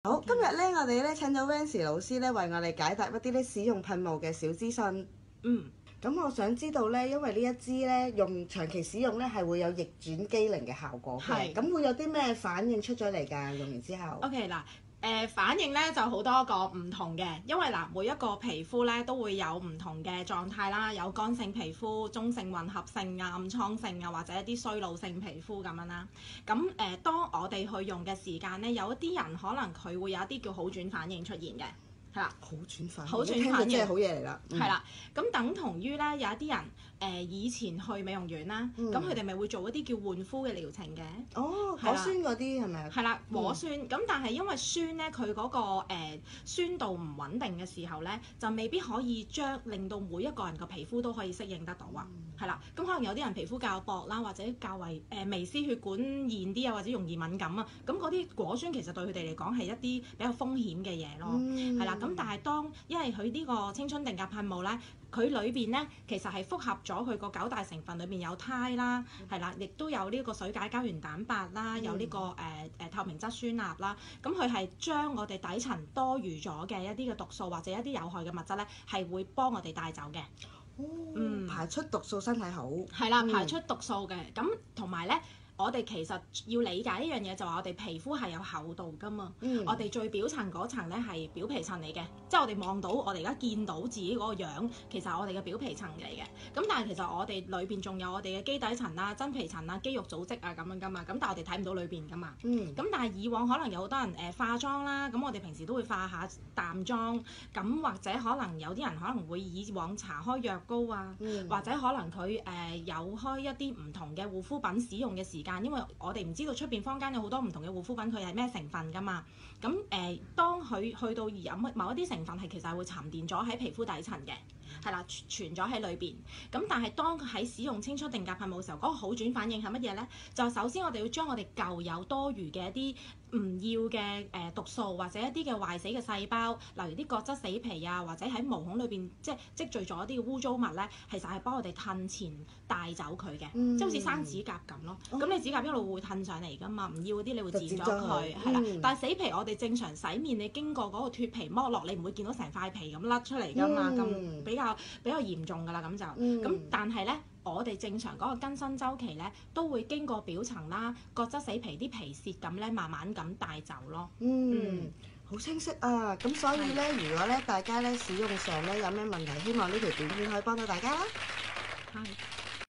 好，今日咧我哋咧請咗 Vancy 老師咧為我哋解答一啲咧使用噴霧嘅小資訊。咁我想知道咧，因為呢一支咧用長期使用咧係會有逆轉機靈嘅效果嘅，咁會有啲咩反應出咗嚟㗎？用完之後 ，OK 嗱。反應咧就好多個唔同嘅，因為嗱每一個皮膚咧都會有唔同嘅狀態啦，有乾性皮膚、中性混合性啊、暗瘡性啊，或者一啲衰老性皮膚咁樣啦。咁當我哋去用嘅時間咧，有一啲人可能佢會有一啲叫好轉反應出現嘅，係啦。好轉反應，好轉反應即係好嘢嚟啦。係啦，咁等同於咧有一啲人以前去美容院啦，咁佢哋咪會做一啲叫換膚嘅療程嘅。哦，果酸嗰啲係咪啊？係啦，果酸。咁但係因為酸咧，佢嗰個酸度唔穩定嘅時候咧，就未必可以令到每一個人個皮膚都可以適應得到啊。係啦，咁可能有啲人皮膚較薄啦，或者較為微絲血管現啲啊，或者容易敏感啊，咁嗰啲果酸其實對佢哋嚟講係一啲比較風險嘅嘢咯。係啦，咁但係因為佢呢個青春定格噴霧咧，佢裏邊咧其實係複合咗佢個9大成分，裏邊有肽啦，係啦，亦都有呢個水解膠原蛋白啦，有呢個透明質酸鈉啦，咁佢係將我哋底層多餘咗嘅一啲嘅毒素或者一啲有害嘅物質咧，係會幫我哋帶走嘅。排出毒素身體好。係啦，排出毒素嘅，咁同埋咧。我哋其實要理解一樣嘢，就話我哋皮膚係有厚度㗎嘛。我哋最表層嗰層咧係表皮層嚟嘅，即係我哋望到我哋而家見到自己嗰個樣，其實係我哋嘅表皮層嚟嘅。咁但係其實我哋裏邊仲有我哋嘅基底層啊、真皮層啊、肌肉組織啊咁樣㗎嘛。咁但係我哋睇唔到裏邊㗎嘛。咁但係以往可能有好多人化妝啦，咁我哋平時都會化下淡妝，咁或者可能有啲人可能會以往搽開藥膏啊，或者可能佢有開一啲唔同嘅護膚品使用嘅時間。因為我哋唔知道出邊坊間有好多唔同嘅護膚品，佢係咩成分㗎嘛？咁當佢去到有某一啲成分係其實係會沉澱咗喺皮膚底層嘅，係啦，存咗喺裏邊。咁但係當喺使用青春定格噴霧嘅時候，嗰個好轉反應係乜嘢咧？就首先我哋要將我哋舊有多餘嘅一啲唔要嘅毒素或者一啲嘅壞死嘅細胞，例如啲角質死皮啊，或者喺毛孔裏邊即係積聚咗一啲嘅污糟物咧，其實係幫我哋褪前帶走佢嘅，即係好似生指甲咁咯。咁你指甲一路會褪上嚟㗎嘛，唔要嗰啲你會剪咗佢，係啦。但係死皮我哋正常洗面，你經過嗰個脫皮剝落，你唔會見到成塊皮咁甩出嚟㗎嘛，咁比較嚴重㗎啦，咁就咁。但係咧，我哋正常嗰個更新週期咧，都會經過表層啦、角質死皮啲皮屑咁咧，慢慢咁帶走咯。好清晰啊！咁所以咧，如果咧大家咧使用上咧有咩問題，希望呢條短片可以幫到大家啦。係。